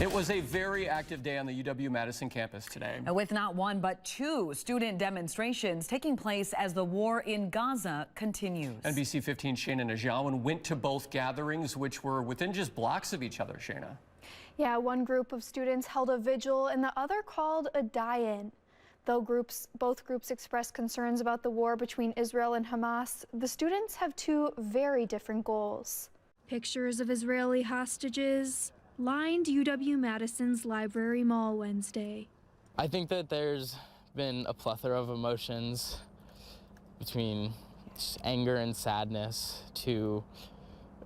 It was a very active day on the UW-Madison campus today. With not one but two student demonstrations taking place as the war in Gaza continues. NBC 15's Shayna Najawan went to both gatherings, which were within just blocks of each other, Shayna. Yeah, one group of students held a vigil and the other called a die-in. Though both groups expressed concerns about the war between Israel and Hamas, the students have two very different goals. Pictures of Israeli hostages lined UW-Madison's Library Mall Wednesday. I think that there's been a plethora of emotions between anger and sadness to,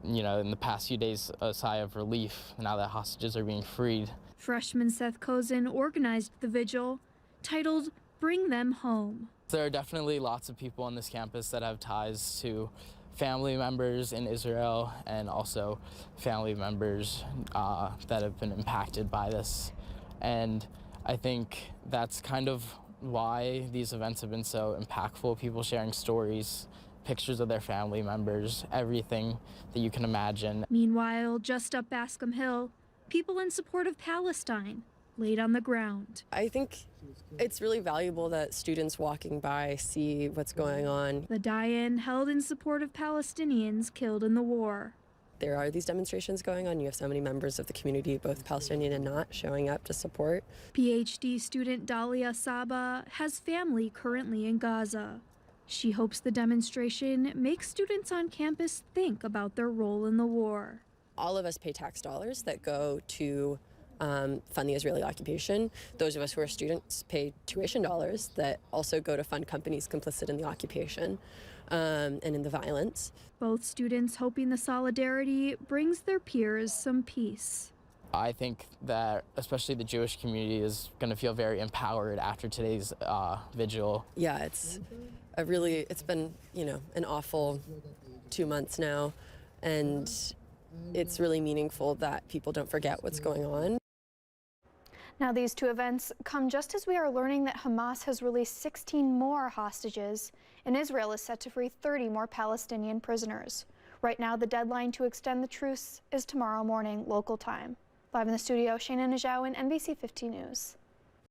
in the past few days, a sigh of relief now that hostages are being freed. Freshman Seth Kozin organized the vigil, titled Bring Them Home. There are definitely lots of people on this campus that have ties to family members in Israel and also family members that have been impacted by this. And I think that's kind of why these events have been so impactful. People sharing stories, pictures of their family members, everything that you can imagine. Meanwhile, just up Bascom Hill, people in support of Palestine laid on the ground. I think it's really valuable that students walking by see what's going on. The die-in held in support of Palestinians killed in the war. There are these demonstrations going on. You have so many members of the community, both Palestinian and not, showing up to support. PhD student Dalia Saba has family currently in Gaza. She hopes the demonstration makes students on campus think about their role in the war. All of us pay tax dollars that go to fund the Israeli occupation. Those of us who are students pay tuition dollars that also go to fund companies complicit in the occupation and in the violence. Both students hoping the solidarity brings their peers some peace. I think that especially the Jewish community is going to feel very empowered after today's vigil. Yeah, it's been, an awful 2 months now, and it's really meaningful that people don't forget what's going on. Now, these two events come just as we are learning that Hamas has released 16 more hostages, and Israel is set to free 30 more Palestinian prisoners. Right now, the deadline to extend the truce is tomorrow morning, local time. Live in the studio, Shayna Najawan, NBC 15 News.